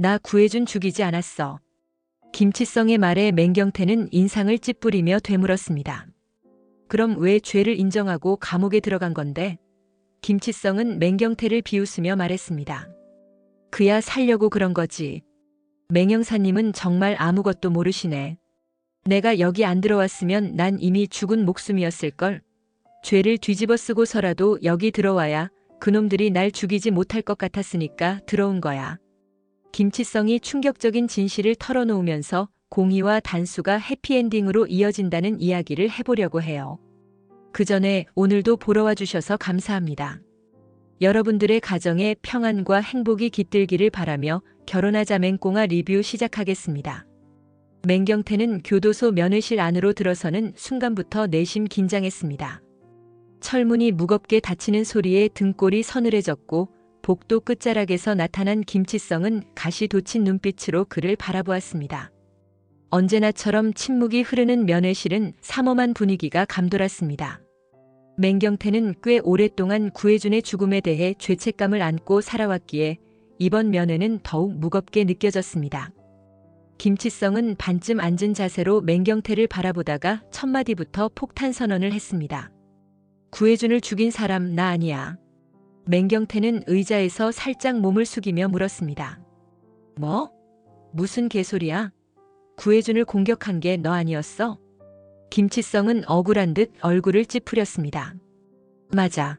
나 구해준 죽이지 않았어. 김치성의 말에 맹경태는 인상을 찌푸리며 되물었습니다. 그럼 왜 죄를 인정하고 감옥에 들어간 건데? 김치성은 맹경태를 비웃으며 말했습니다. 그야 살려고 그런 거지. 맹형사님은 정말 아무것도 모르시네. 내가 여기 안 들어왔으면 난 이미 죽은 목숨이었을걸. 죄를 뒤집어 쓰고서라도 여기 들어와야 그놈들이 날 죽이지 못할 것 같았으니까 들어온 거야. 김치성이 충격적인 진실을 털어놓으면서 공의와 단수가 해피엔딩으로 이어진다는 이야기를 해보려고 해요. 그 전에 오늘도 보러 와주셔서 감사합니다. 여러분들의 가정에 평안과 행복이 깃들기를 바라며 결혼하자 맹꽁아 리뷰 시작하겠습니다. 맹경태는 교도소 면회실 안으로 들어서는 순간부터 내심 긴장했습니다. 철문이 무겁게 닫히는 소리에 등골이 서늘해졌고 복도 끝자락에서 나타난 김치성은 가시 돋친 눈빛으로 그를 바라보았습니다. 언제나처럼 침묵이 흐르는 면회실은 삼엄한 분위기가 감돌았습니다. 맹경태는 꽤 오랫동안 구혜준의 죽음에 대해 죄책감을 안고 살아왔기에 이번 면회는 더욱 무겁게 느껴졌습니다. 김치성은 반쯤 앉은 자세로 맹경태를 바라보다가 첫마디부터 폭탄 선언을 했습니다. 구혜준을 죽인 사람 나 아니야. 맹경태는 의자에서 살짝 몸을 숙이며 물었습니다. 뭐? 무슨 개소리야? 구혜준을 공격한 게 너 아니었어? 김치성은 억울한 듯 얼굴을 찌푸렸습니다. 맞아.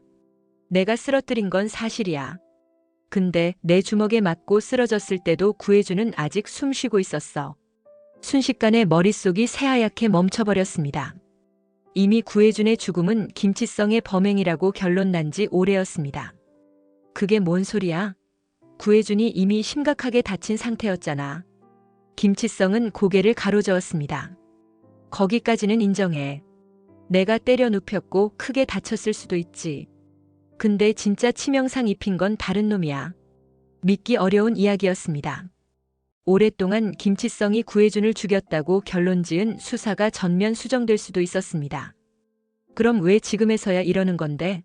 내가 쓰러뜨린 건 사실이야. 근데 내 주먹에 맞고 쓰러졌을 때도 구혜준은 아직 숨 쉬고 있었어. 순식간에 머릿속이 새하얗게 멈춰버렸습니다. 이미 구혜준의 죽음은 김치성의 범행이라고 결론 난 지 오래였습니다. 그게 뭔 소리야? 구혜준이 이미 심각하게 다친 상태였잖아. 김치성은 고개를 가로저었습니다. 거기까지는 인정해. 내가 때려 눕혔고 크게 다쳤을 수도 있지. 근데 진짜 치명상 입힌 건 다른 놈이야. 믿기 어려운 이야기였습니다. 오랫동안 김치성이 구혜준을 죽였다고 결론지은 수사가 전면 수정될 수도 있었습니다. 그럼 왜 지금에서야 이러는 건데?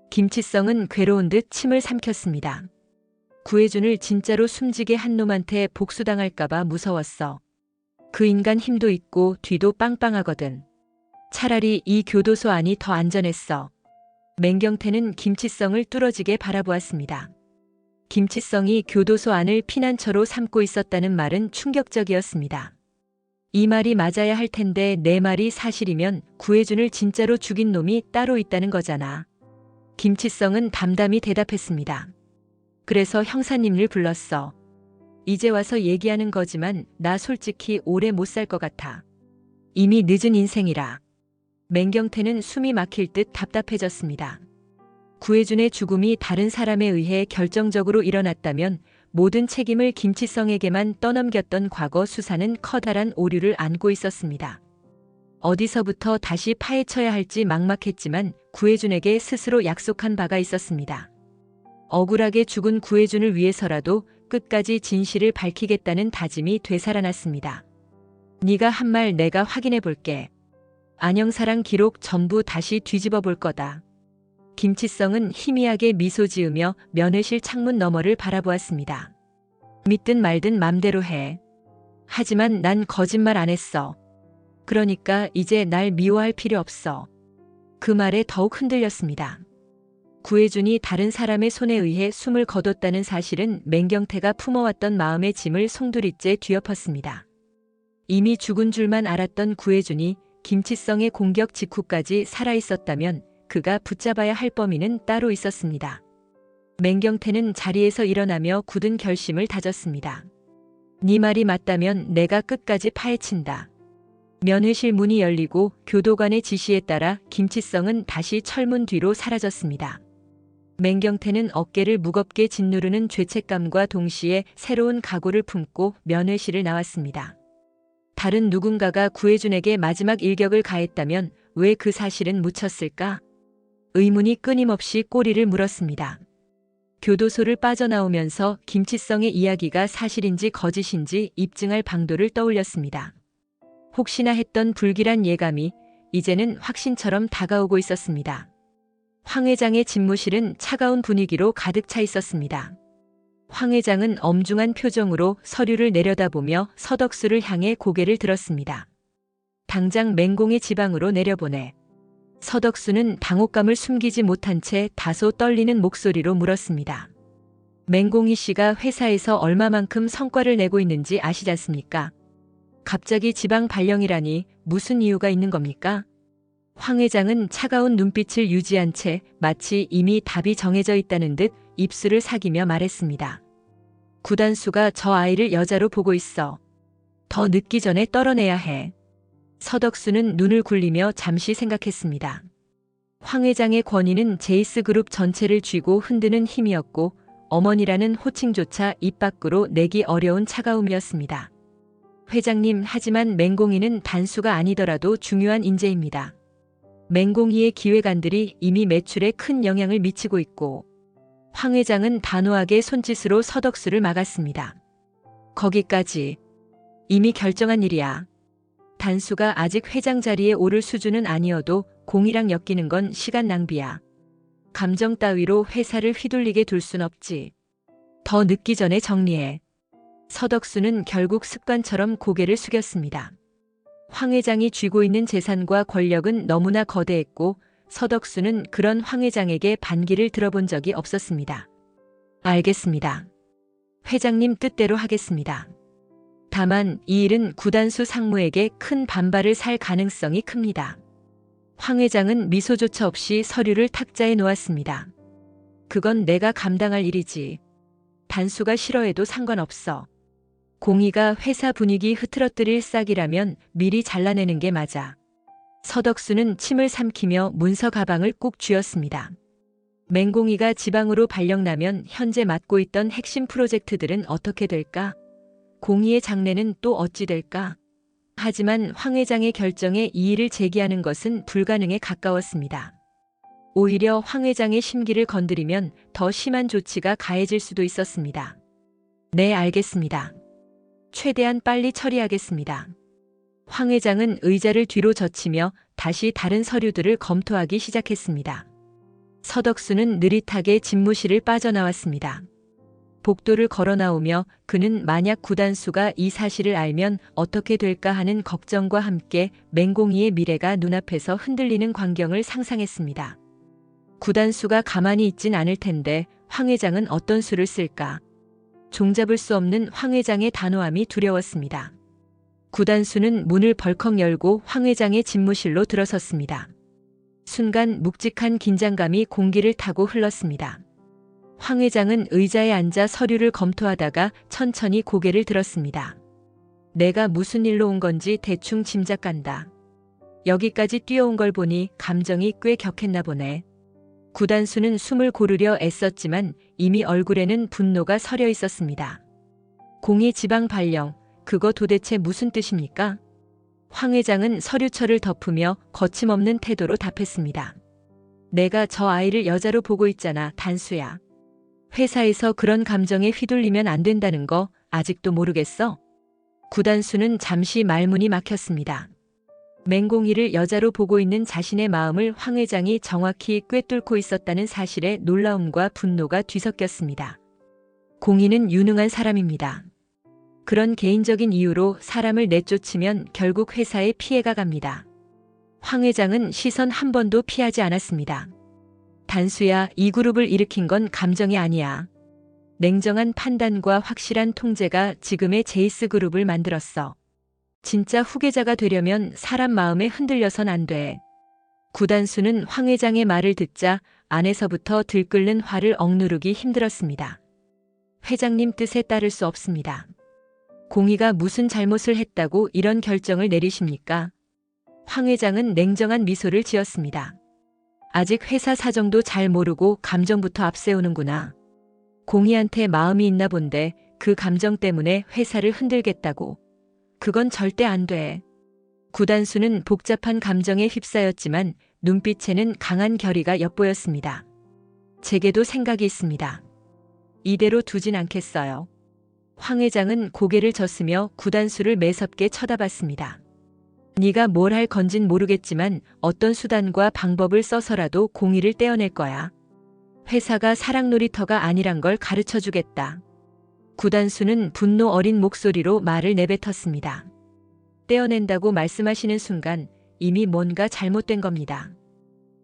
김치성은 괴로운 듯 침을 삼켰습니다. 구혜준을 진짜로 숨지게 한 놈한테 복수당할까봐 무서웠어. 그 인간 힘도 있고 뒤도 빵빵하거든. 차라리 이 교도소 안이 더 안전했어. 맹경태는 김치성을 뚫어지게 바라보았습니다. 김치성이 교도소 안을 피난처로 삼고 있었다는 말은 충격적이었습니다. 이 말이 맞아야 할 텐데 내 말이 사실이면 구혜준을 진짜로 죽인 놈이 따로 있다는 거잖아. 김치성은 담담히 대답했습니다. 그래서 형사님을 불렀어. 이제 와서 얘기하는 거지만 나 솔직히 오래 못 살 것 같아. 이미 늦은 인생이라. 맹경태는 숨이 막힐 듯 답답해졌습니다. 구혜준의 죽음이 다른 사람에 의해 결정적으로 일어났다면 모든 책임을 김치성에게만 떠넘겼던 과거 수사는 커다란 오류를 안고 있었습니다. 어디서부터 다시 파헤쳐야 할지 막막했지만 구혜준에게 스스로 약속한 바가 있었습니다. 억울하게 죽은 구혜준을 위해서라도 끝까지 진실을 밝히겠다는 다짐이 되살아났습니다. 네가 한 말 내가 확인해 볼게. 안영사랑 기록 전부 다시 뒤집어 볼 거다. 김치성은 희미하게 미소 지으며 면회실 창문 너머를 바라보았습니다. 믿든 말든 맘대로 해. 하지만 난 거짓말 안 했어. 그러니까 이제 날 미워할 필요 없어. 그 말에 더욱 흔들렸습니다. 구혜준이 다른 사람의 손에 의해 숨을 거뒀다는 사실은 맹경태가 품어왔던 마음의 짐을 송두리째 뒤엎었습니다. 이미 죽은 줄만 알았던 구혜준이 김치성의 공격 직후까지 살아있었다면 그가 붙잡아야 할 범인은 따로 있었습니다. 맹경태는 자리에서 일어나며 굳은 결심을 다졌습니다. 네 말이 맞다면 내가 끝까지 파헤친다. 면회실 문이 열리고 교도관의 지시에 따라 김치성은 다시 철문 뒤로 사라졌습니다. 맹경태는 어깨를 무겁게 짓누르는 죄책감과 동시에 새로운 각오를 품고 면회실을 나왔습니다. 다른 누군가가 구혜준에게 마지막 일격을 가했다면 왜 그 사실은 묻혔을까? 의문이 끊임없이 꼬리를 물었습니다. 교도소를 빠져나오면서 김치성의 이야기가 사실인지 거짓인지 입증할 방도를 떠올렸습니다. 혹시나 했던 불길한 예감이 이제는 확신처럼 다가오고 있었습니다. 황 회장의 집무실은 차가운 분위기로 가득 차 있었습니다. 황 회장은 엄중한 표정으로 서류를 내려다보며 서덕수를 향해 고개를 들었습니다. 당장 맹공의 지방으로 내려보내. 서덕수는 당혹감을 숨기지 못한 채 다소 떨리는 목소리로 물었습니다. 맹공희 씨가 회사에서 얼마만큼 성과를 내고 있는지 아시지 않습니까? 갑자기 지방 발령이라니 무슨 이유가 있는 겁니까? 황 회장은 차가운 눈빛을 유지한 채 마치 이미 답이 정해져 있다는 듯 입술을 사기며 말했습니다. 구단수가 저 아이를 여자로 보고 있어. 더 늦기 전에 떨어내야 해. 서덕수는 눈을 굴리며 잠시 생각했습니다. 황 회장의 권위는 제이스그룹 전체를 쥐고 흔드는 힘이었고 어머니라는 호칭조차 입 밖으로 내기 어려운 차가움이었습니다. 회장님, 하지만 맹공희는 단수가 아니더라도 중요한 인재입니다. 맹공희의 기획안들이 이미 매출에 큰 영향을 미치고 있고 황 회장은 단호하게 손짓으로 서덕수를 막았습니다. 거기까지 이미 결정한 일이야. 단수가 아직 회장 자리에 오를 수준은 아니어도 공이랑 엮이는 건 시간 낭비야. 감정 따위로 회사를 휘둘리게 둘 순 없지. 더 늦기 전에 정리해. 서덕수는 결국 습관처럼 고개를 숙였습니다. 황 회장이 쥐고 있는 재산과 권력은 너무나 거대했고 서덕수는 그런 황 회장에게 반기를 들어본 적이 없었습니다. 알겠습니다. 회장님 뜻대로 하겠습니다. 다만 이 일은 구단수 상무에게 큰 반발을 살 가능성이 큽니다. 황 회장은 미소조차 없이 서류를 탁자에 놓았습니다. 그건 내가 감당할 일이지. 단수가 싫어해도 상관없어. 공희가 회사 분위기 흐트러뜨릴 싹이라면 미리 잘라내는 게 맞아. 서덕수는 침을 삼키며 문서 가방을 꾹 쥐었습니다. 맹공희가 지방으로 발령나면 현재 맡고 있던 핵심 프로젝트들은 어떻게 될까? 공희의 장래는 또 어찌 될까? 하지만 황 회장의 결정에 이의를 제기하는 것은 불가능에 가까웠습니다. 오히려 황 회장의 심기를 건드리면 더 심한 조치가 가해질 수도 있었습니다. 네, 알겠습니다. 최대한 빨리 처리하겠습니다. 황 회장은 의자를 뒤로 젖히며 다시 다른 서류들을 검토하기 시작했습니다. 서덕수는 느릿하게 집무실을 빠져나왔습니다. 복도를 걸어 나오며 그는 만약 구단수가 이 사실을 알면 어떻게 될까 하는 걱정과 함께 맹공희의 미래가 눈앞에서 흔들리는 광경을 상상했습니다. 구단수가 가만히 있진 않을 텐데 황 회장은 어떤 수를 쓸까? 종잡을 수 없는 황 회장의 단호함이 두려웠습니다. 구단수는 문을 벌컥 열고 황 회장의 집무실로 들어섰습니다. 순간 묵직한 긴장감이 공기를 타고 흘렀습니다. 황 회장은 의자에 앉아 서류를 검토하다가 천천히 고개를 들었습니다. 내가 무슨 일로 온 건지 대충 짐작간다. 여기까지 뛰어온 걸 보니 감정이 꽤 격했나 보네. 구단수는 숨을 고르려 애썼지만 이미 얼굴에는 분노가 서려 있었습니다. 공희 지방 발령, 그거 도대체 무슨 뜻입니까? 황 회장은 서류철을 덮으며 거침없는 태도로 답했습니다. 내가 저 아이를 여자로 보고 있잖아, 단수야. 회사에서 그런 감정에 휘둘리면 안 된다는 거 아직도 모르겠어? 구단수는 잠시 말문이 막혔습니다. 맹공희를 여자로 보고 있는 자신의 마음을 황 회장이 정확히 꿰뚫고 있었다는 사실에 놀라움과 분노가 뒤섞였습니다. 공희는 유능한 사람입니다. 그런 개인적인 이유로 사람을 내쫓으면 결국 회사에 피해가 갑니다. 황 회장은 시선 한 번도 피하지 않았습니다. 단수야, 이 그룹을 일으킨 건 감정이 아니야. 냉정한 판단과 확실한 통제가 지금의 제이스 그룹을 만들었어. 진짜 후계자가 되려면 사람 마음에 흔들려선 안 돼. 구단수는 황 회장의 말을 듣자 안에서부터 들끓는 화를 억누르기 힘들었습니다. 회장님 뜻에 따를 수 없습니다. 공희가 무슨 잘못을 했다고 이런 결정을 내리십니까? 황 회장은 냉정한 미소를 지었습니다. 아직 회사 사정도 잘 모르고 감정부터 앞세우는구나. 공희한테 마음이 있나 본데 그 감정 때문에 회사를 흔들겠다고. 그건 절대 안 돼. 구단수는 복잡한 감정에 휩싸였지만 눈빛에는 강한 결의가 엿보였습니다. 제게도 생각이 있습니다. 이대로 두진 않겠어요. 황 회장은 고개를 젓으며 구단수를 매섭게 쳐다봤습니다. 네가 뭘 할 건진 모르겠지만 어떤 수단과 방법을 써서라도 공희를 떼어낼 거야. 회사가 사랑 놀이터가 아니란 걸 가르쳐 주겠다. 구단수는 분노 어린 목소리로 말을 내뱉었습니다. 떼어낸다고 말씀하시는 순간 이미 뭔가 잘못된 겁니다.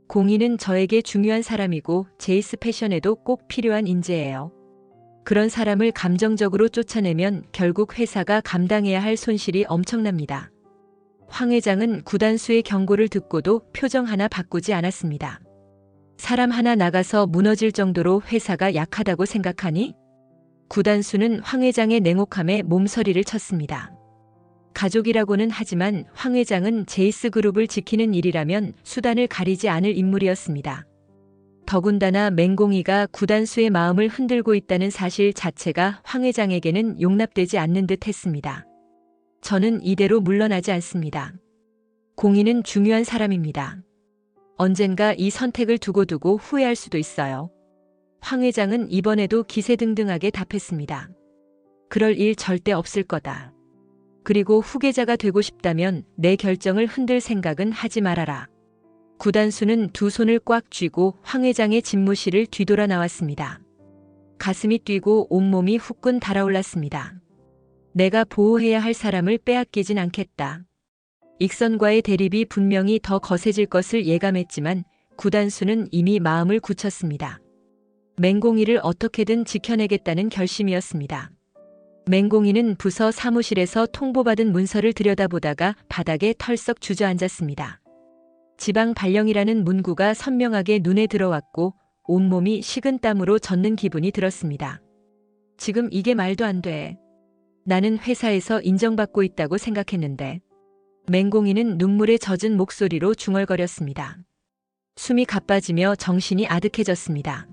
공인은 저에게 중요한 사람이고 제이스 패션에도 꼭 필요한 인재예요. 그런 사람을 감정적으로 쫓아내면 결국 회사가 감당해야 할 손실이 엄청납니다. 황 회장은 구단수의 경고를 듣고도 표정 하나 바꾸지 않았습니다. 사람 하나 나가서 무너질 정도로 회사가 약하다고 생각하니? 구단수는 황 회장의 냉혹함에 몸서리를 쳤습니다. 가족이라고는 하지만 황 회장은 제이스 그룹을 지키는 일이라면 수단을 가리지 않을 인물이었습니다. 더군다나 맹공이가 구단수의 마음을 흔들고 있다는 사실 자체가 황 회장에게는 용납되지 않는 듯 했습니다. 저는 이대로 물러나지 않습니다. 공인은 중요한 사람입니다. 언젠가 이 선택을 두고두고 후회할 수도 있어요. 황 회장은 이번에도 기세등등하게 답했습니다. 그럴 일 절대 없을 거다. 그리고 후계자가 되고 싶다면 내 결정을 흔들 생각은 하지 말아라. 구단수는 두 손을 꽉 쥐고 황 회장의 집무실을 뒤돌아 나왔습니다. 가슴이 뛰고 온몸이 후끈 달아올랐습니다. 내가 보호해야 할 사람을 빼앗기진 않겠다. 익선과의 대립이 분명히 더 거세질 것을 예감했지만 구단수는 이미 마음을 굳혔습니다. 맹공이를 어떻게든 지켜내겠다는 결심이었습니다. 맹공이는 부서 사무실에서 통보받은 문서를 들여다보다가 바닥에 털썩 주저앉았습니다. 지방 발령이라는 문구가 선명하게 눈에 들어왔고 온몸이 식은땀으로 젖는 기분이 들었습니다. 지금 이게 말도 안 돼. 나는 회사에서 인정받고 있다고 생각했는데. 맹공이는 눈물에 젖은 목소리로 중얼거렸습니다. 숨이 가빠지며 정신이 아득해졌습니다.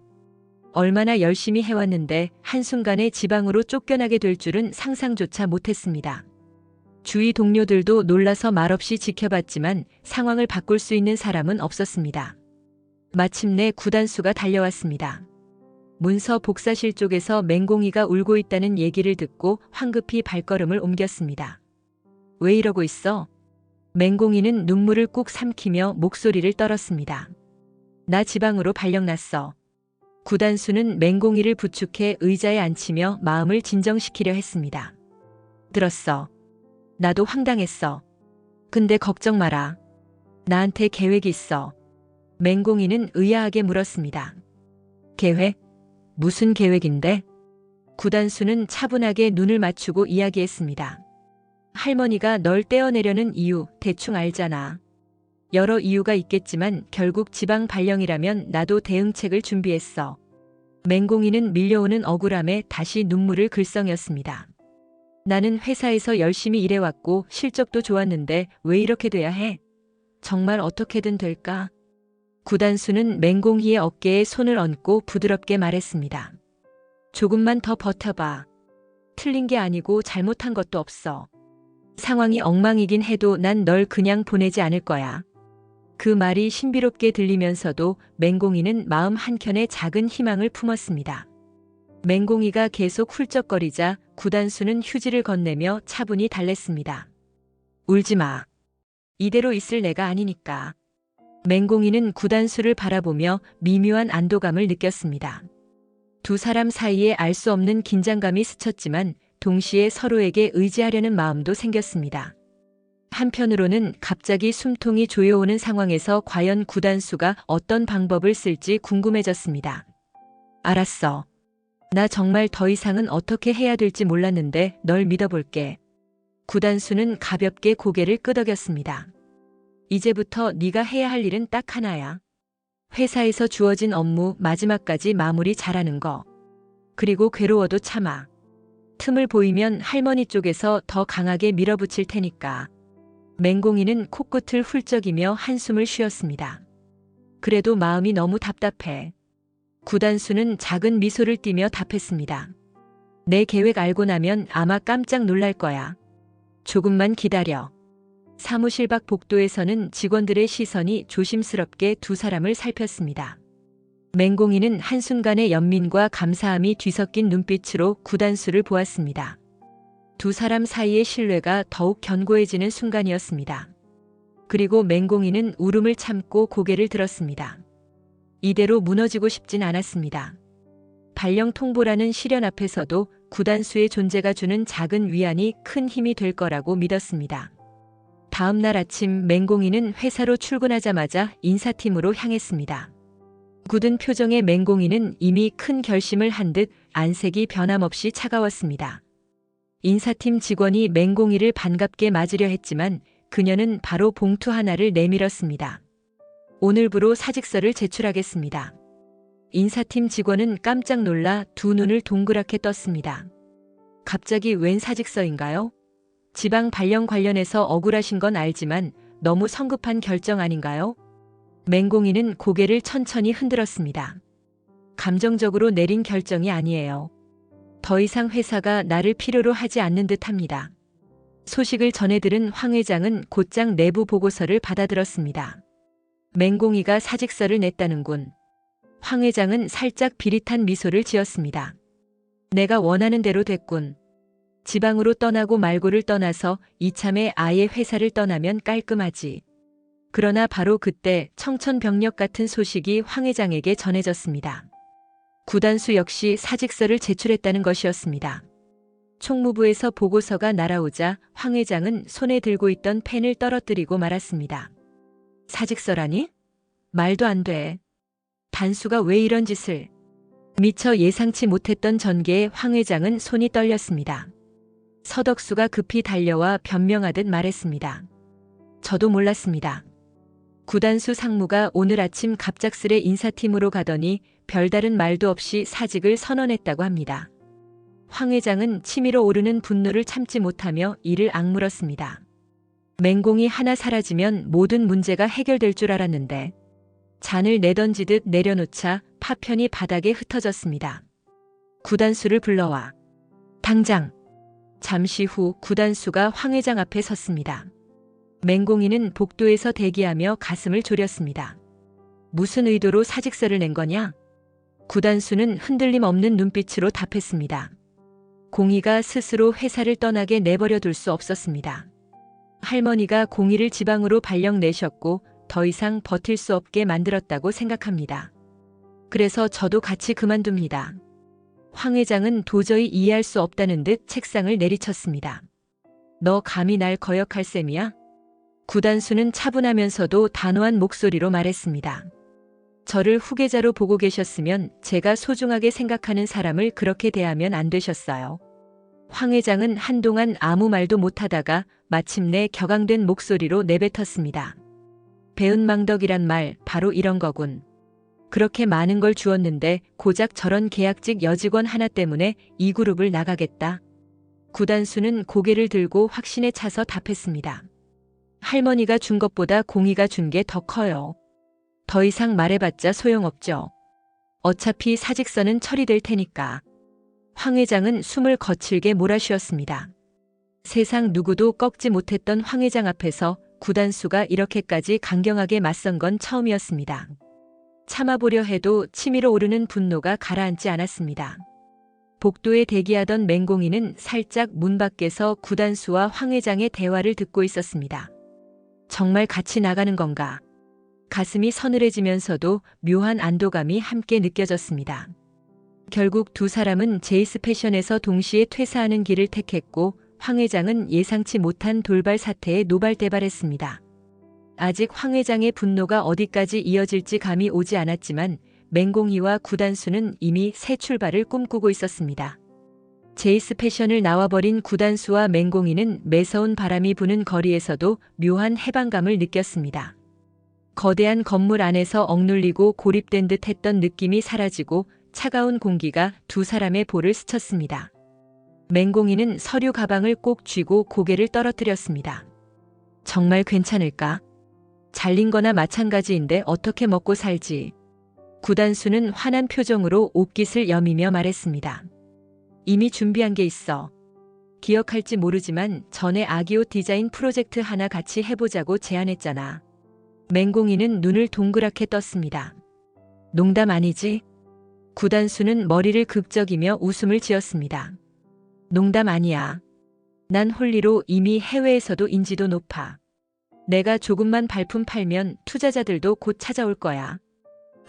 얼마나 열심히 해왔는데 한순간에 지방으로 쫓겨나게 될 줄은 상상조차 못했습니다. 주위 동료들도 놀라서 말없이 지켜봤지만 상황을 바꿀 수 있는 사람은 없었습니다. 마침내 구단수가 달려왔습니다. 문서 복사실 쪽에서 맹공이가 울고 있다는 얘기를 듣고 황급히 발걸음을 옮겼습니다. 왜 이러고 있어? 맹공이는 눈물을 꾹 삼키며 목소리를 떨었습니다. 나 지방으로 발령났어. 구단수는 맹공이를 부축해 의자에 앉히며 마음을 진정시키려 했습니다. 들었어. 나도 황당했어. 근데 걱정 마라. 나한테 계획이 있어. 맹공이는 의아하게 물었습니다. 계획? 무슨 계획인데? 구단수는 차분하게 눈을 맞추고 이야기했습니다. 할머니가 널 떼어내려는 이유 대충 알잖아. 여러 이유가 있겠지만 결국 지방 발령이라면 나도 대응책을 준비했어. 맹공이는 밀려오는 억울함에 다시 눈물을 글썽였습니다. 나는 회사에서 열심히 일해왔고 실적도 좋았는데 왜 이렇게 돼야 해? 정말 어떻게든 될까? 구단수는 맹공이의 어깨에 손을 얹고 부드럽게 말했습니다. 조금만 더 버텨봐. 틀린 게 아니고 잘못한 것도 없어. 상황이 엉망이긴 해도 난 널 그냥 보내지 않을 거야. 그 말이 신비롭게 들리면서도 맹공이는 마음 한켠에 작은 희망을 품었습니다. 맹공이가 계속 훌쩍거리자 구단수는 휴지를 건네며 차분히 달랬습니다. 울지 마. 이대로 있을 내가 아니니까. 맹공이는 구단수를 바라보며 미묘한 안도감을 느꼈습니다. 두 사람 사이에 알 수 없는 긴장감이 스쳤지만 동시에 서로에게 의지하려는 마음도 생겼습니다. 한편으로는 갑자기 숨통이 조여오는 상황에서 과연 구단수가 어떤 방법을 쓸지 궁금해졌습니다. 알았어. 나 정말 더 이상은 어떻게 해야 될지 몰랐는데 널 믿어볼게. 구단수는 가볍게 고개를 끄덕였습니다. 이제부터 네가 해야 할 일은 딱 하나야. 회사에서 주어진 업무 마지막까지 마무리 잘하는 거. 그리고 괴로워도 참아. 틈을 보이면 할머니 쪽에서 더 강하게 밀어붙일 테니까. 맹공이는 코끝을 훌쩍이며 한숨을 쉬었습니다. 그래도 마음이 너무 답답해. 구단수는 작은 미소를 띠며 답했습니다. 내 계획 알고 나면 아마 깜짝 놀랄 거야. 조금만 기다려. 사무실 밖 복도에서는 직원들의 시선이 조심스럽게 두 사람을 살폈습니다. 맹공이는 한순간의 연민과 감사함이 뒤섞인 눈빛으로 구단수를 보았습니다. 두 사람 사이의 신뢰가 더욱 견고해지는 순간이었습니다. 그리고 맹공이는 울음을 참고 고개를 들었습니다. 이대로 무너지고 싶진 않았습니다. 발령 통보라는 시련 앞에서도 구단수의 존재가 주는 작은 위안이 큰 힘이 될 거라고 믿었습니다. 다음 날 아침 맹공이는 회사로 출근하자마자 인사팀으로 향했습니다. 굳은 표정의 맹공이는 이미 큰 결심을 한 듯 안색이 변함없이 차가웠습니다. 인사팀 직원이 맹공이를 반갑게 맞으려 했지만 그녀는 바로 봉투 하나를 내밀었습니다. 오늘부로 사직서를 제출하겠습니다. 인사팀 직원은 깜짝 놀라 두 눈을 동그랗게 떴습니다. 갑자기 웬 사직서인가요? 지방 발령 관련해서 억울하신 건 알지만 너무 성급한 결정 아닌가요? 맹공이는 고개를 천천히 흔들었습니다. 감정적으로 내린 결정이 아니에요. 더 이상 회사가 나를 필요로 하지 않는 듯합니다. 소식을 전해들은 황 회장은 곧장 내부 보고서를 받아들었습니다. 맹공이가 사직서를 냈다는군. 황 회장은 살짝 비릿한 미소를 지었습니다. 내가 원하는 대로 됐군. 지방으로 떠나고 말고를 떠나서 이참에 아예 회사를 떠나면 깔끔하지. 그러나 바로 그때 청천벽력 같은 소식이 황 회장에게 전해졌습니다. 구단수 역시 사직서를 제출했다는 것이었습니다. 총무부에서 보고서가 날아오자 황 회장은 손에 들고 있던 펜을 떨어뜨리고 말았습니다. 사직서라니? 말도 안 돼. 단수가 왜 이런 짓을? 미처 예상치 못했던 전개에 황 회장은 손이 떨렸습니다. 서덕수가 급히 달려와 변명하듯 말했습니다. 저도 몰랐습니다. 구단수 상무가 오늘 아침 갑작스레 인사팀으로 가더니 별다른 말도 없이 사직을 선언했다고 합니다. 황 회장은 치밀어 오르는 분노를 참지 못하며 이를 악물었습니다. 맹공이 하나 사라지면 모든 문제가 해결될 줄 알았는데 잔을 내던지듯 내려놓자 파편이 바닥에 흩어졌습니다. 구단수를 불러와. 당장. 잠시 후 구단수가 황 회장 앞에 섰습니다. 맹공이는 복도에서 대기하며 가슴을 졸였습니다. 무슨 의도로 사직서를 낸 거냐? 구단수는 흔들림 없는 눈빛으로 답했습니다. 공희가 스스로 회사를 떠나게 내버려 둘 수 없었습니다. 할머니가 공희를 지방으로 발령 내셨고 더 이상 버틸 수 없게 만들었다고 생각합니다. 그래서 저도 같이 그만둡니다. 황 회장은 도저히 이해할 수 없다는 듯 책상을 내리쳤습니다. 너 감히 날 거역할 셈이야? 구단수는 차분하면서도 단호한 목소리로 말했습니다. 저를 후계자로 보고 계셨으면 제가 소중하게 생각하는 사람을 그렇게 대하면 안 되셨어요. 황 회장은 한동안 아무 말도 못하다가 마침내 격앙된 목소리로 내뱉었습니다. 배은망덕이란 말 바로 이런 거군. 그렇게 많은 걸 주었는데 고작 저런 계약직 여직원 하나 때문에 이 그룹을 나가겠다. 구단수는 고개를 들고 확신에 차서 답했습니다. 할머니가 준 것보다 공희가 준 게 더 커요. 더 이상 말해봤자 소용없죠. 어차피 사직서는 처리될 테니까. 황 회장은 숨을 거칠게 몰아쉬었습니다. 세상 누구도 꺾지 못했던 황 회장 앞에서 구단수가 이렇게까지 강경하게 맞선 건 처음이었습니다. 참아보려 해도 치밀어 오르는 분노가 가라앉지 않았습니다. 복도에 대기하던 맹공이는 살짝 문 밖에서 구단수와 황 회장의 대화를 듣고 있었습니다. 정말 같이 나가는 건가? 가슴이 서늘해지면서도 묘한 안도감이 함께 느껴졌습니다. 결국 두 사람은 제이스 패션에서 동시에 퇴사하는 길을 택했고 황 회장은 예상치 못한 돌발 사태에 노발대발했습니다. 아직 황 회장의 분노가 어디까지 이어질지 감이 오지 않았지만 맹공희와 구단수는 이미 새 출발을 꿈꾸고 있었습니다. 제이스 패션을 나와버린 구단수와 맹공희는 매서운 바람이 부는 거리에서도 묘한 해방감을 느꼈습니다. 거대한 건물 안에서 억눌리고 고립된 듯 했던 느낌이 사라지고 차가운 공기가 두 사람의 볼을 스쳤습니다. 맹공희는 서류 가방을 꼭 쥐고 고개를 떨어뜨렸습니다. 정말 괜찮을까? 잘린 거나 마찬가지인데 어떻게 먹고 살지? 구단수는 화난 표정으로 옷깃을 여미며 말했습니다. 이미 준비한 게 있어. 기억할지 모르지만 전에 아기옷 디자인 프로젝트 하나 같이 해보자고 제안했잖아. 맹공희는 눈을 동그랗게 떴습니다. 농담 아니지? 구단수는 머리를 극적이며 웃음을 지었습니다. 농담 아니야. 난 홀리로 이미 해외에서도 인지도 높아. 내가 조금만 발품 팔면 투자자들도 곧 찾아올 거야.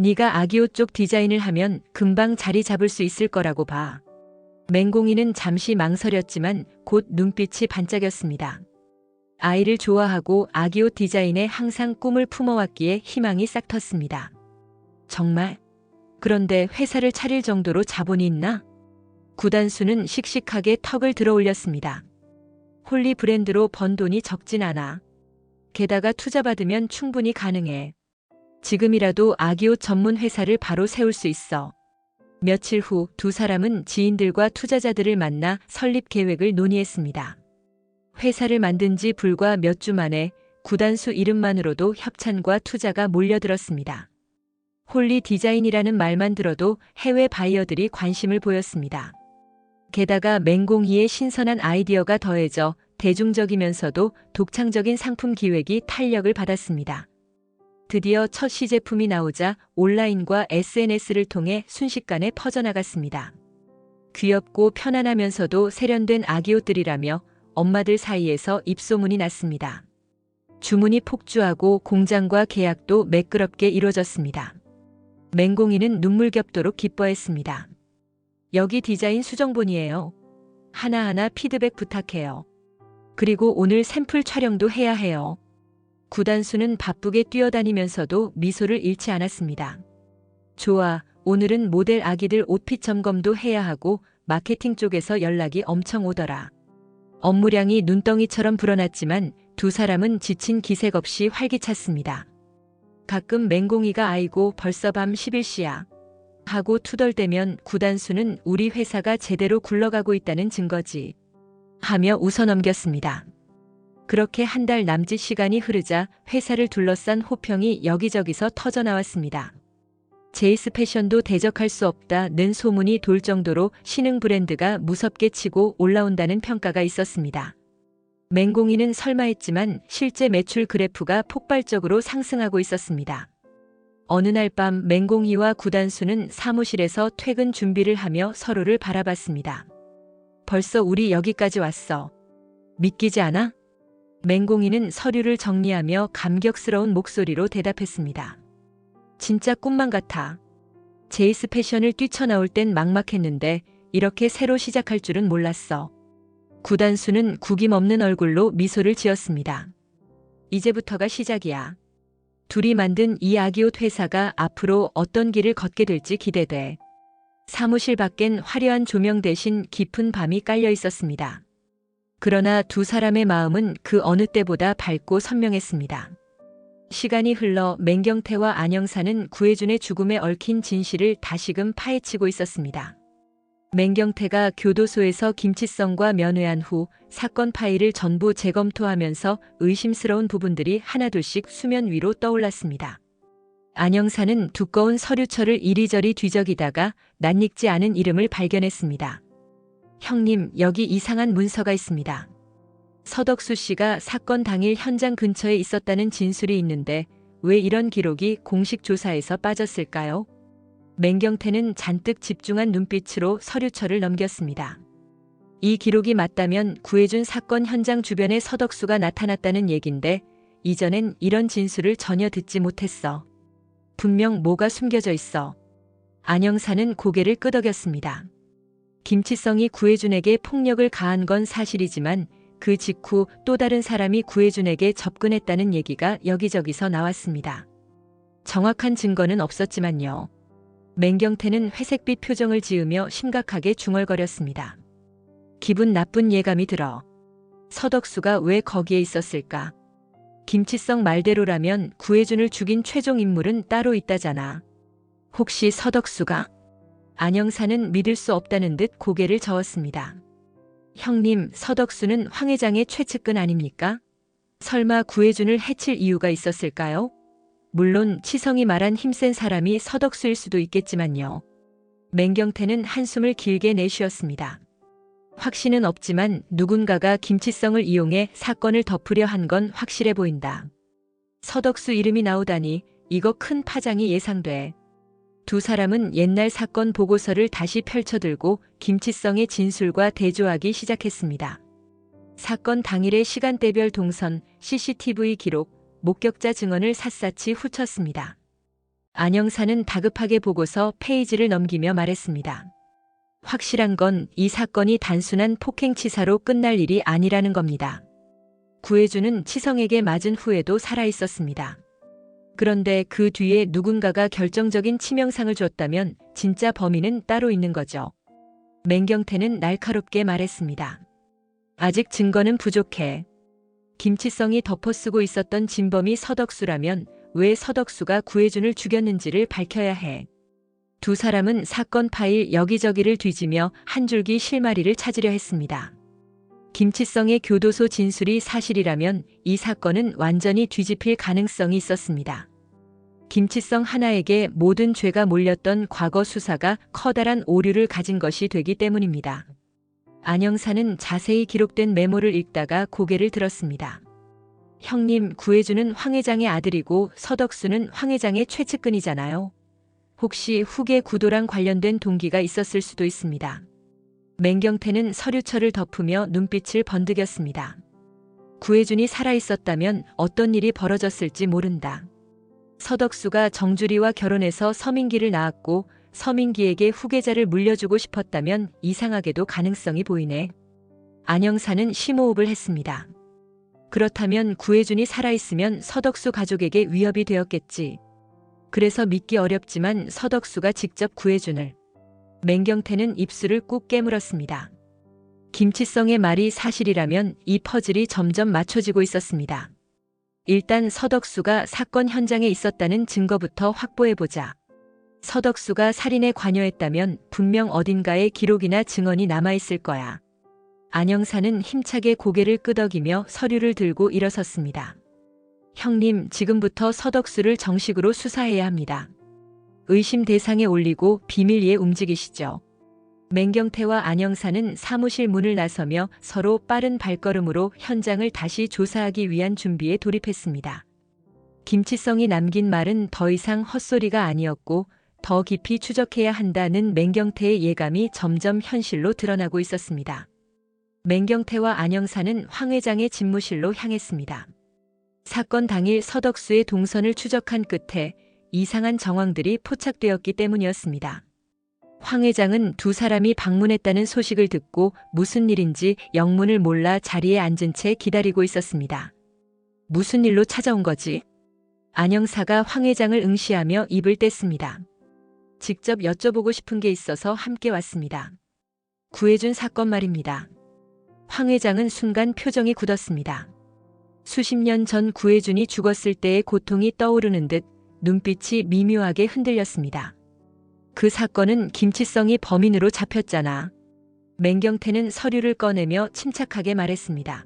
네가 아기옷 쪽 디자인을 하면 금방 자리 잡을 수 있을 거라고 봐. 맹공이는 잠시 망설였지만 곧 눈빛이 반짝였습니다. 아이를 좋아하고 아기옷 디자인에 항상 꿈을 품어왔기에 희망이 싹 텄습니다. 정말? 그런데 회사를 차릴 정도로 자본이 있나? 구단수는 씩씩하게 턱을 들어 올렸습니다. 홀리 브랜드로 번 돈이 적진 않아. 게다가 투자받으면 충분히 가능해. 지금이라도 아기옷 전문 회사를 바로 세울 수 있어. 며칠 후 두 사람은 지인들과 투자자들을 만나 설립 계획을 논의했습니다. 회사를 만든 지 불과 몇 주 만에 구단수 이름만으로도 협찬과 투자가 몰려들었습니다. 홀리 디자인이라는 말만 들어도 해외 바이어들이 관심을 보였습니다. 게다가 맹공이의 신선한 아이디어가 더해져 대중적이면서도 독창적인 상품 기획이 탄력을 받았습니다. 드디어 첫 시제품이 나오자 온라인과 SNS를 통해 순식간에 퍼져나갔습니다. 귀엽고 편안하면서도 세련된 아기옷들이라며 엄마들 사이에서 입소문이 났습니다. 주문이 폭주하고 공장과 계약도 매끄럽게 이루어졌습니다. 맹공이는 눈물겹도록 기뻐했습니다. 여기 디자인 수정본이에요. 하나하나 피드백 부탁해요. 그리고 오늘 샘플 촬영도 해야 해요. 구단수는 바쁘게 뛰어다니면서도 미소를 잃지 않았습니다. 좋아, 오늘은 모델 아기들 옷핏 점검도 해야 하고 마케팅 쪽에서 연락이 엄청 오더라. 업무량이 눈덩이처럼 불어났지만 두 사람은 지친 기색 없이 활기찼습니다. 가끔 맹공이가 아이고 벌써 밤 11시야 하고 투덜대면 구단수는 우리 회사가 제대로 굴러가고 있다는 증거지 하며 웃어넘겼습니다. 그렇게 한 달 남짓 시간이 흐르자 회사를 둘러싼 호평이 여기저기서 터져나왔습니다. 제이스 패션도 대적할 수 없다는 소문이 돌 정도로 신흥 브랜드가 무섭게 치고 올라온다는 평가가 있었습니다. 맹공이는 설마 했지만 실제 매출 그래프가 폭발적으로 상승하고 있었습니다. 어느 날 밤 맹공이와 구단수는 사무실에서 퇴근 준비를 하며 서로를 바라봤습니다. 벌써 우리 여기까지 왔어. 믿기지 않아? 맹공이는 서류를 정리하며 감격스러운 목소리로 대답했습니다. 진짜 꿈만 같아. 제이스 패션을 뛰쳐나올 땐 막막했는데 이렇게 새로 시작할 줄은 몰랐어. 구단수는 구김없는 얼굴로 미소를 지었습니다. 이제부터가 시작이야. 둘이 만든 이 아기옷 회사가 앞으로 어떤 길을 걷게 될지 기대돼. 사무실 밖엔 화려한 조명 대신 깊은 밤이 깔려 있었습니다. 그러나 두 사람의 마음은 그 어느 때보다 밝고 선명했습니다. 시간이 흘러 맹경태와 안영사는 구혜준의 죽음에 얽힌 진실을 다시금 파헤치고 있었습니다. 맹경태가 교도소에서 김치성과 면회한 후 사건 파일을 전부 재검토하면서 의심스러운 부분들이 하나둘씩 수면 위로 떠올랐습니다. 안영사는 두꺼운 서류철을 이리저리 뒤적이다가 낯익지 않은 이름을 발견했습니다. 형님, 여기 이상한 문서가 있습니다. 서덕수 씨가 사건 당일 현장 근처에 있었다는 진술이 있는데 왜 이런 기록이 공식 조사에서 빠졌을까요? 맹경태는 잔뜩 집중한 눈빛으로 서류철을 넘겼습니다. 이 기록이 맞다면 구혜준 사건 현장 주변에 서덕수가 나타났다는 얘긴데 이전엔 이런 진술을 전혀 듣지 못했어. 분명 뭐가 숨겨져 있어. 안영사는 고개를 끄덕였습니다. 김치성이 구혜준에게 폭력을 가한 건 사실이지만 그 직후 또 다른 사람이 구혜준에게 접근했다는 얘기가 여기저기서 나왔습니다. 정확한 증거는 없었지만요. 맹경태는 회색빛 표정을 지으며 심각하게 중얼거렸습니다. 기분 나쁜 예감이 들어. 서덕수가 왜 거기에 있었을까? 김치성 말대로라면 구혜준을 죽인 최종 인물은 따로 있다잖아. 혹시 서덕수가? 안영사는 믿을 수 없다는 듯 고개를 저었습니다. 형님, 서덕수는 황 회장의 최측근 아닙니까? 설마 구혜준을 해칠 이유가 있었을까요? 물론 치성이 말한 힘센 사람이 서덕수일 수도 있겠지만요. 맹경태는 한숨을 길게 내쉬었습니다. 확신은 없지만 누군가가 김치성을 이용해 사건을 덮으려 한 건 확실해 보인다. 서덕수 이름이 나오다니 이거 큰 파장이 예상돼. 두 사람은 옛날 사건 보고서를 다시 펼쳐들고 김치성의 진술과 대조하기 시작했습니다. 사건 당일의 시간대별 동선, CCTV 기록, 목격자 증언을 샅샅이 훑었습니다. 안영사는 다급하게 보고서 페이지를 넘기며 말했습니다. 확실한 건 이 사건이 단순한 폭행치사로 끝날 일이 아니라는 겁니다. 구혜주는 치성에게 맞은 후에도 살아있었습니다. 그런데 그 뒤에 누군가가 결정적인 치명상을 줬다면 진짜 범인은 따로 있는 거죠. 맹경태는 날카롭게 말했습니다. 아직 증거는 부족해. 김치성이 덮어쓰고 있었던 진범이 서덕수라면 왜 서덕수가 구혜준을 죽였는지를 밝혀야 해. 두 사람은 사건 파일 여기저기를 뒤지며 한 줄기 실마리를 찾으려 했습니다. 김치성의 교도소 진술이 사실이라면 이 사건은 완전히 뒤집힐 가능성이 있었습니다. 김치성 하나에게 모든 죄가 몰렸던 과거 수사가 커다란 오류를 가진 것이 되기 때문입니다. 안영사는 자세히 기록된 메모를 읽다가 고개를 들었습니다. 형님, 구혜주는 황 회장의 아들이고 서덕수는 황 회장의 최측근이잖아요. 혹시 후계 구도랑 관련된 동기가 있었을 수도 있습니다. 맹경태는 서류철을 덮으며 눈빛을 번득였습니다. 구혜준이 살아있었다면 어떤 일이 벌어졌을지 모른다. 서덕수가 정주리와 결혼해서 서민기를 낳았고 서민기에게 후계자를 물려주고 싶었다면 이상하게도 가능성이 보이네. 안영사는 심호흡을 했습니다. 그렇다면 구혜준이 살아있으면 서덕수 가족에게 위협이 되었겠지. 그래서 믿기 어렵지만 서덕수가 직접 구혜준을. 맹경태는 입술을 꾹 깨물었습니다. 김치성의 말이 사실이라면 이 퍼즐이 점점 맞춰지고 있었습니다. 일단 서덕수가 사건 현장에 있었다는 증거부터 확보해보자. 서덕수가 살인에 관여했다면 분명 어딘가에 기록이나 증언이 남아있을 거야. 안영사는 힘차게 고개를 끄덕이며 서류를 들고 일어섰습니다. 형님, 지금부터 서덕수를 정식으로 수사해야 합니다. 의심 대상에 올리고 비밀리에 움직이시죠. 맹경태와 안영사는 사무실 문을 나서며 서로 빠른 발걸음으로 현장을 다시 조사하기 위한 준비에 돌입했습니다. 김치성이 남긴 말은 더 이상 헛소리가 아니었고 더 깊이 추적해야 한다는 맹경태의 예감이 점점 현실로 드러나고 있었습니다. 맹경태와 안영사는 황 회장의 집무실로 향했습니다. 사건 당일 서덕수의 동선을 추적한 끝에 이상한 정황들이 포착되었기 때문이었습니다. 황 회장은 두 사람이 방문했다는 소식을 듣고 무슨 일인지 영문을 몰라 자리에 앉은 채 기다리고 있었습니다. 무슨 일로 찾아온 거지? 안영사가 황 회장을 응시하며 입을 뗐습니다. 직접 여쭤보고 싶은 게 있어서 함께 왔습니다. 구혜준 사건 말입니다. 황 회장은 순간 표정이 굳었습니다. 수십 년 전 구혜준이 죽었을 때의 고통이 떠오르는 듯 눈빛이 미묘하게 흔들렸습니다. 그 사건은 김치성이 범인으로 잡혔잖아. 맹경태는 서류를 꺼내며 침착하게 말했습니다.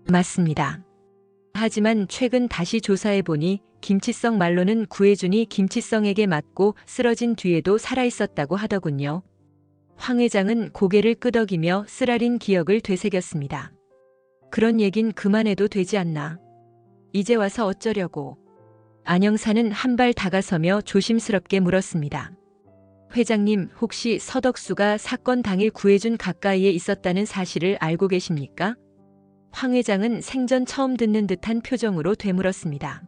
맞습니다. 하지만 최근 다시 조사해보니 김치성 말로는 구혜준이 김치성에게 맞고 쓰러진 뒤에도 살아있었다고 하더군요. 황 회장은 고개를 끄덕이며 쓰라린 기억을 되새겼습니다. 그런 얘긴 그만해도 되지 않나. 이제 와서 어쩌려고. 안영사는 한 발 다가서며 조심스럽게 물었습니다. 회장님, 혹시 서덕수가 사건 당일 구혜준 가까이에 있었다는 사실을 알고 계십니까? 황 회장은 생전 처음 듣는 듯한 표정으로 되물었습니다.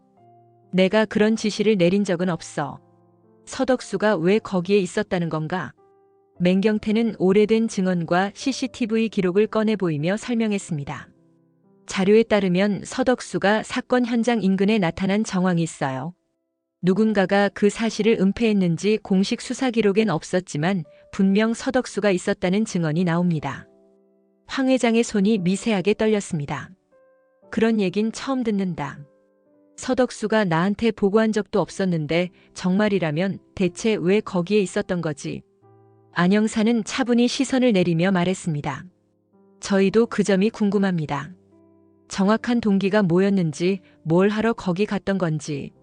내가 그런 지시를 내린 적은 없어. 서덕수가 왜 거기에 있었다는 건가? 맹경태는 오래된 증언과 CCTV 기록을 꺼내 보이며 설명했습니다. 자료에 따르면 서덕수가 사건 현장 인근에 나타난 정황이 있어요. 누군가가 그 사실을 은폐했는지 공식 수사 기록엔 없었지만 분명 서덕수가 있었다는 증언이 나옵니다. 황 회장의 손이 미세하게 떨렸습니다. 그런 얘긴 처음 듣는다. 서덕수가 나한테 보고한 적도 없었는데 정말이라면 대체 왜 거기에 있었던 거지? 안영사는 차분히 시선을 내리며 말했습니다. 저희도 그 점이 궁금합니다. 정확한 동기가 뭐였는지, 뭘 하러 거기 갔던 건지.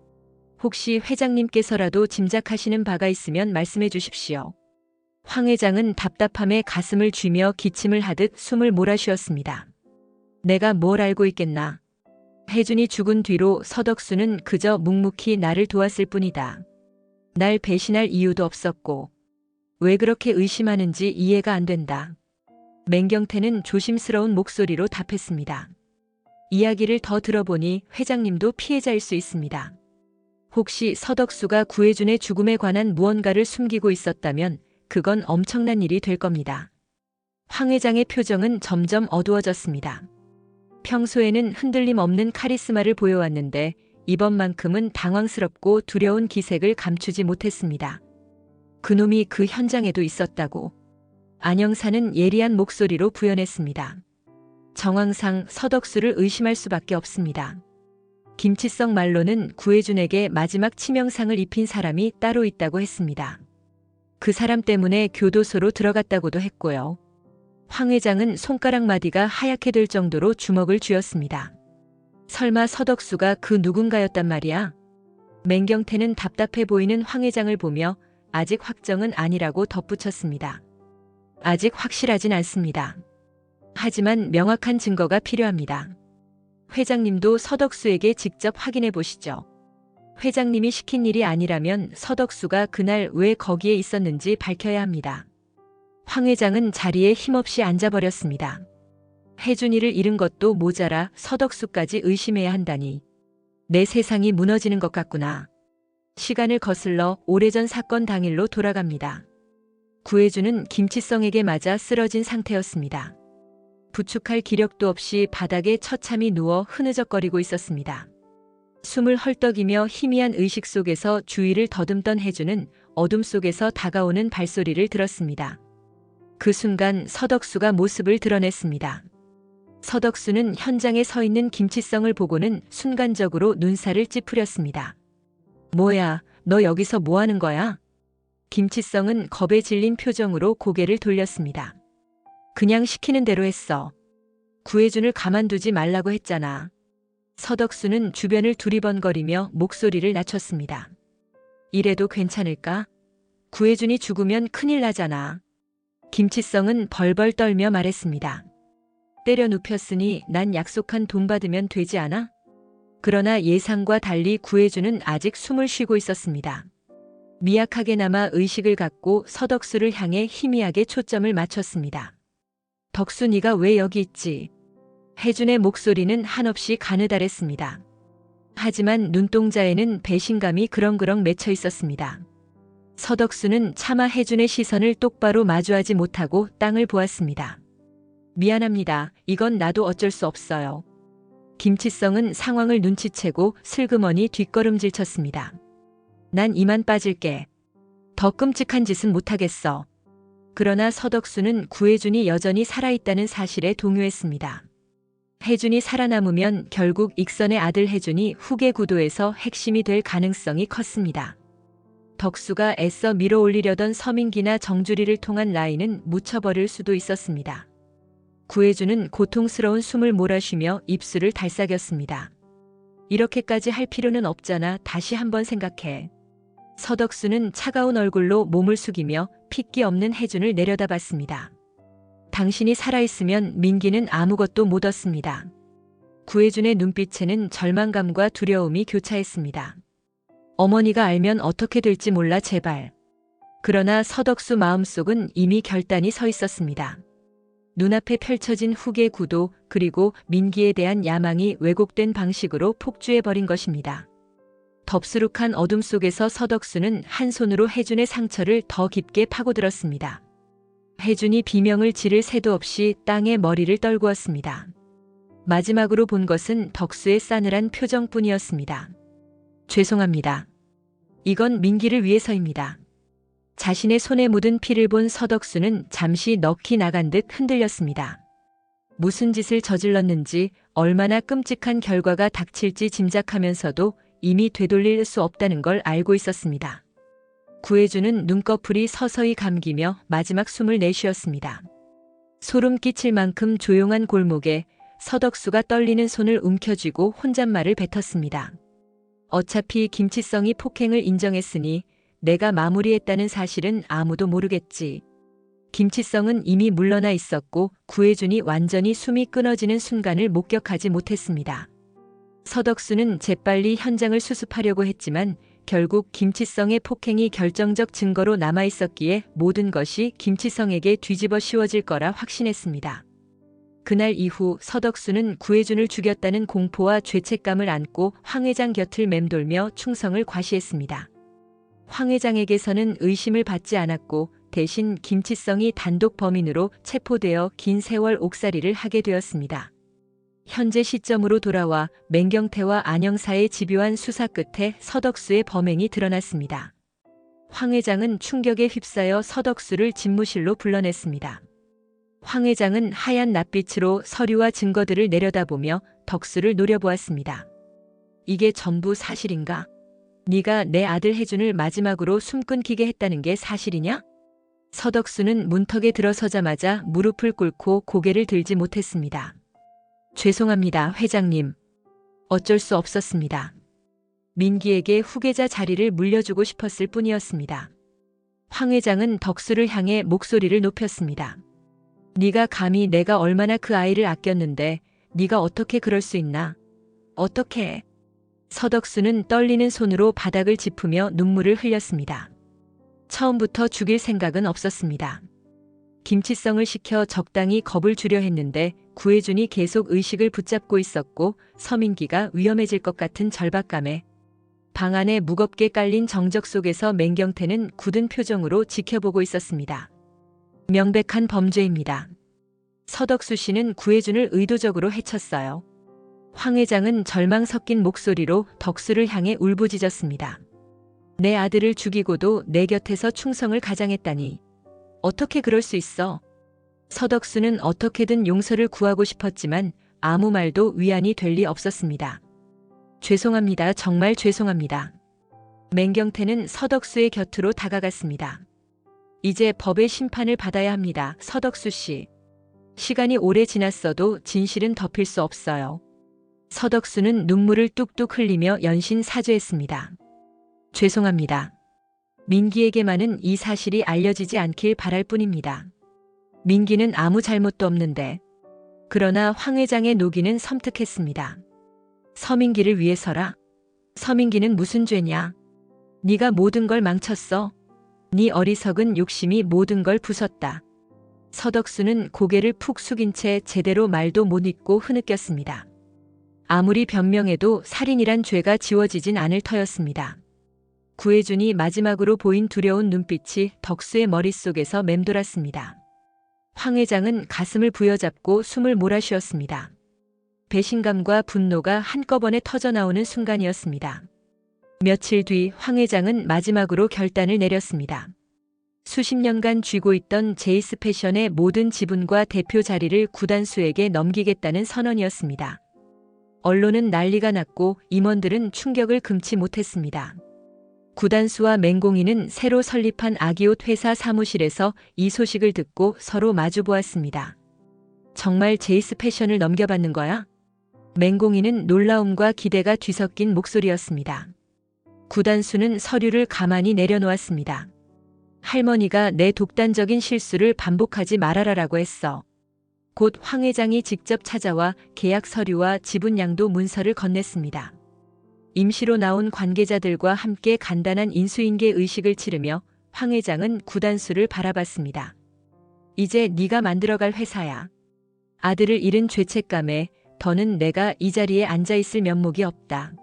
혹시 회장님께서라도 짐작하시는 바가 있으면 말씀해 주십시오. 황 회장은 답답함에 가슴을 쥐며 기침을 하듯 숨을 몰아쉬었습니다. 내가 뭘 알고 있겠나. 혜준이 죽은 뒤로 서덕수는 그저 묵묵히 나를 도왔을 뿐이다. 날 배신할 이유도 없었고. 왜 그렇게 의심하는지 이해가 안 된다. 맹경태는 조심스러운 목소리로 답했습니다. 이야기를 더 들어보니 회장님도 피해자일 수 있습니다. 혹시 서덕수가 구혜준의 죽음에 관한 무언가를 숨기고 있었다면 그건 엄청난 일이 될 겁니다. 황 회장의 표정은 점점 어두워졌습니다. 평소에는 흔들림 없는 카리스마를 보여왔는데 이번만큼은 당황스럽고 두려운 기색을 감추지 못했습니다. 그놈이 그 현장에도 있었다고. 안영사는 예리한 목소리로 부연했습니다. 정황상 서덕수를 의심할 수밖에 없습니다. 김치성 말로는 구혜준에게 마지막 치명상을 입힌 사람이 따로 있다고 했습니다. 그 사람 때문에 교도소로 들어갔다고도 했고요. 황 회장은 손가락 마디가 하얗게 될 정도로 주먹을 쥐었습니다. 설마 서덕수가 그 누군가였단 말이야? 맹경태는 답답해 보이는 황 회장을 보며 아직 확정은 아니라고 덧붙였습니다. 아직 확실하진 않습니다. 하지만 명확한 증거가 필요합니다. 회장님도 서덕수에게 직접 확인해 보시죠. 회장님이 시킨 일이 아니라면 서덕수가 그날 왜 거기에 있었는지 밝혀야 합니다. 황 회장은 자리에 힘없이 앉아버렸습니다. 혜준이를 잃은 것도 모자라 서덕수까지 의심해야 한다니. 내 세상이 무너지는 것 같구나. 시간을 거슬러 오래전 사건 당일로 돌아갑니다. 구혜준은 김치성에게 맞아 쓰러진 상태였습니다. 부축할 기력도 없이 바닥에 처참히 누워 흐느적거리고 있었습니다. 숨을 헐떡이며 희미한 의식 속에서 주위를 더듬던 혜준은 어둠 속에서 다가오는 발소리를 들었습니다. 그 순간 서덕수가 모습을 드러냈습니다. 서덕수는 현장에 서 있는 김치성을 보고는 순간적으로 눈살을 찌푸렸습니다. 뭐야, 너 여기서 뭐 하는 거야? 김치성은 겁에 질린 표정으로 고개를 돌렸습니다. 그냥 시키는 대로 했어. 구혜준을 가만두지 말라고 했잖아. 서덕수는 주변을 두리번거리며 목소리를 낮췄습니다. 이래도 괜찮을까? 구혜준이 죽으면 큰일 나잖아. 김치성은 벌벌 떨며 말했습니다. 때려 눕혔으니 난 약속한 돈 받으면 되지 않아? 그러나 예상과 달리 구혜준은 아직 숨을 쉬고 있었습니다. 미약하게나마 의식을 갖고 서덕수를 향해 희미하게 초점을 맞췄습니다. 덕수 네가 왜 여기 있지? 혜준의 목소리는 한없이 가느다랬습니다. 하지만 눈동자에는 배신감이 그렁그렁 맺혀 있었습니다. 서덕수는 차마 혜준의 시선을 똑바로 마주하지 못하고 땅을 보았습니다. 미안합니다. 이건 나도 어쩔 수 없어요. 김치성은 상황을 눈치채고 슬그머니 뒷걸음질 쳤습니다. 난 이만 빠질게. 더 끔찍한 짓은 못하겠어. 그러나 서덕수는 구혜준이 여전히 살아있다는 사실에 동요했습니다. 혜준이 살아남으면 결국 익선의 아들 혜준이 후계 구도에서 핵심이 될 가능성이 컸습니다. 덕수가 애써 밀어올리려던 서민기나 정주리를 통한 라인은 묻혀버릴 수도 있었습니다. 구혜준은 고통스러운 숨을 몰아쉬며 입술을 달싹였습니다. 이렇게까지 할 필요는 없잖아. 다시 한번 생각해. 서덕수는 차가운 얼굴로 몸을 숙이며 핏기 없는 혜준을 내려다봤습니다. 당신이 살아있으면 민기는 아무것도 못 얻습니다. 구혜준의 눈빛에는 절망감과 두려움이 교차했습니다. 어머니가 알면 어떻게 될지 몰라 제발. 그러나 서덕수 마음속은 이미 결단이 서 있었습니다. 눈앞에 펼쳐진 후계 구도 그리고 민기에 대한 야망이 왜곡된 방식으로 폭주해버린 것입니다. 덥수룩한 어둠 속에서 서덕수는 한 손으로 혜준의 상처를 더 깊게 파고들었습니다. 혜준이 비명을 지를 새도 없이 땅에 머리를 떨구었습니다. 마지막으로 본 것은 덕수의 싸늘한 표정뿐이었습니다. 죄송합니다. 이건 민기를 위해서입니다. 자신의 손에 묻은 피를 본 서덕수는 잠시 넋이 나간 듯 흔들렸습니다. 무슨 짓을 저질렀는지 얼마나 끔찍한 결과가 닥칠지 짐작하면서도 이미 되돌릴 수 없다는 걸 알고 있었습니다. 구혜준은 눈꺼풀이 서서히 감기며 마지막 숨을 내쉬었습니다. 소름 끼칠 만큼 조용한 골목에 서덕수가 떨리는 손을 움켜쥐고 혼잣말을 뱉었습니다. 어차피 김치성이 폭행을 인정했으니 내가 마무리했다는 사실은 아무도 모르겠지. 김치성은 이미 물러나 있었고 구혜준이 완전히 숨이 끊어지는 순간을 목격하지 못했습니다. 서덕수는 재빨리 현장을 수습하려고 했지만 결국 김치성의 폭행이 결정적 증거로 남아있었기에 모든 것이 김치성에게 뒤집어 씌워질 거라 확신했습니다. 그날 이후 서덕수는 구혜준을 죽였다는 공포와 죄책감을 안고 황 회장 곁을 맴돌며 충성을 과시했습니다. 황 회장에게서는 의심을 받지 않았고 대신 김치성이 단독 범인으로 체포되어 긴 세월 옥살이를 하게 되었습니다. 현재 시점으로 돌아와 맹경태와 안영사의 집요한 수사 끝에 서덕수의 범행이 드러났습니다. 황 회장은 충격에 휩싸여 서덕수를 집무실로 불러냈습니다. 황 회장은 하얀 낯빛으로 서류와 증거들을 내려다보며 덕수를 노려보았습니다. 이게 전부 사실인가? 네가 내 아들 혜준을 마지막으로 숨 끊기게 했다는 게 사실이냐? 서덕수는 문턱에 들어서자마자 무릎을 꿇고 고개를 들지 못했습니다. 죄송합니다, 회장님. 어쩔 수 없었습니다. 민기에게 후계자 자리를 물려주고 싶었을 뿐이었습니다. 황 회장은 덕수를 향해 목소리를 높였습니다. 네가 감히 내가 얼마나 그 아이를 아꼈는데 네가 어떻게 그럴 수 있나? 어떻게? 서덕수는 떨리는 손으로 바닥을 짚으며 눈물을 흘렸습니다. 처음부터 죽일 생각은 없었습니다. 김치성을 시켜 적당히 겁을 주려 했는데 구혜준이 계속 의식을 붙잡고 있었고 서민기가 위험해질 것 같은 절박감에 방 안에 무겁게 깔린 정적 속에서 맹경태는 굳은 표정으로 지켜보고 있었습니다. 명백한 범죄입니다. 서덕수 씨는 구혜준을 의도적으로 해쳤어요. 황 회장은 절망 섞인 목소리로 덕수를 향해 울부짖었습니다. 내 아들을 죽이고도 내 곁에서 충성을 가장했다니. 어떻게 그럴 수 있어? 서덕수는 어떻게든 용서를 구하고 싶었지만 아무 말도 위안이 될 리 없었습니다. 죄송합니다. 정말 죄송합니다. 맹경태는 서덕수의 곁으로 다가갔습니다. 이제 법의 심판을 받아야 합니다. 서덕수 씨. 시간이 오래 지났어도 진실은 덮일 수 없어요. 서덕수는 눈물을 뚝뚝 흘리며 연신 사죄했습니다. 죄송합니다. 민기에게만은 이 사실이 알려지지 않길 바랄 뿐입니다. 민기는 아무 잘못도 없는데. 그러나 황 회장의 노기는 섬뜩했습니다. 서민기를 위해서라. 서민기는 무슨 죄냐? 네가 모든 걸 망쳤어. 네 어리석은 욕심이 모든 걸 부쉈다. 서덕수는 고개를 푹 숙인 채 제대로 말도 못 잇고 흐느꼈습니다. 아무리 변명해도 살인이란 죄가 지워지진 않을 터였습니다. 구혜준이 마지막으로 보인 두려운 눈빛이 덕수의 머릿속에서 맴돌았습니다. 황 회장은 가슴을 부여잡고 숨을 몰아쉬었습니다. 배신감과 분노가 한꺼번에 터져나오는 순간이었습니다. 며칠 뒤 황 회장은 마지막으로 결단을 내렸습니다. 수십 년간 쥐고 있던 제이스 패션의 모든 지분과 대표 자리를 구단수에게 넘기겠다는 선언이었습니다. 언론은 난리가 났고 임원들은 충격을 금치 못했습니다. 구단수와 맹공이는 새로 설립한 아기옷 회사 사무실에서 이 소식을 듣고 서로 마주보았습니다. 정말 제이스 패션을 넘겨받는 거야? 맹공이는 놀라움과 기대가 뒤섞인 목소리였습니다. 구단수는 서류를 가만히 내려놓았습니다. 할머니가 내 독단적인 실수를 반복하지 말아라라고 했어. 곧 황 회장이 직접 찾아와 계약 서류와 지분양도 문서를 건넸습니다. 임시로 나온 관계자들과 함께 간단한 인수인계 의식을 치르며 황 회장은 구단수를 바라봤습니다. 이제 네가 만들어갈 회사야. 아들을 잃은 죄책감에 더는 내가 이 자리에 앉아있을 면목이 없다.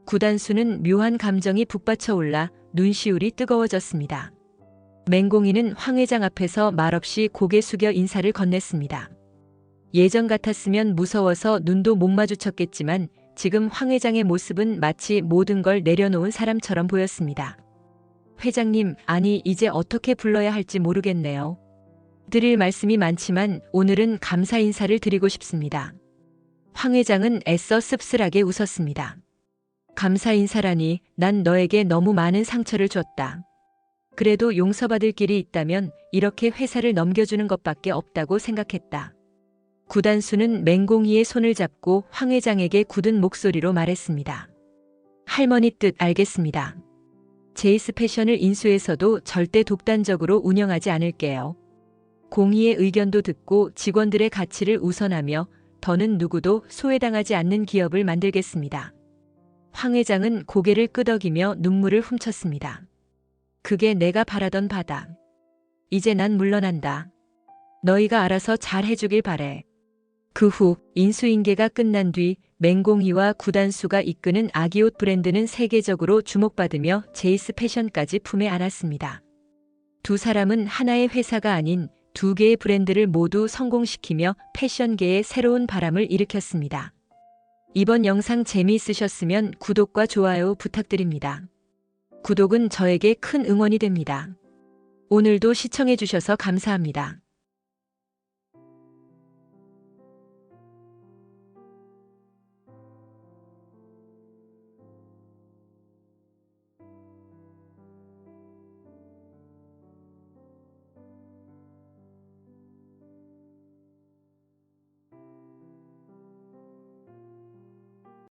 구단수는 묘한 감정이 북받쳐 올라 눈시울이 뜨거워졌습니다. 맹공이는 황 회장 앞에서 말없이 고개 숙여 인사를 건넸습니다. 예전 같았으면 무서워서 눈도 못 마주쳤겠지만 지금 황 회장의 모습은 마치 모든 걸 내려놓은 사람처럼 보였습니다. 회장님, 아니 이제 어떻게 불러야 할지 모르겠네요. 드릴 말씀이 많지만 오늘은 감사 인사를 드리고 싶습니다. 황 회장은 애써 씁쓸하게 웃었습니다. 감사 인사라니, 난 너에게 너무 많은 상처를 줬다. 그래도 용서받을 길이 있다면 이렇게 회사를 넘겨주는 것밖에 없다고 생각했다. 구단수는 맹공이의 손을 잡고 황 회장에게 굳은 목소리로 말했습니다. 할머니 뜻 알겠습니다. 제이스 패션을 인수해서도 절대 독단적으로 운영하지 않을게요. 공의의 의견도 듣고 직원들의 가치를 우선하며 더는 누구도 소외당하지 않는 기업을 만들겠습니다. 황 회장은 고개를 끄덕이며 눈물을 훔쳤습니다. 그게 내가 바라던 바다. 이제 난 물러난다. 너희가 알아서 잘 해주길 바래. 그 후 인수인계가 끝난 뒤 맹공이와 구단수가 이끄는 아기옷 브랜드는 세계적으로 주목받으며 제이스 패션까지 품에 안았습니다. 두 사람은 하나의 회사가 아닌 두 개의 브랜드를 모두 성공시키며 패션계에 새로운 바람을 일으켰습니다. 이번 영상 재미있으셨으면 구독과 좋아요 부탁드립니다. 구독은 저에게 큰 응원이 됩니다. 오늘도 시청해주셔서 감사합니다.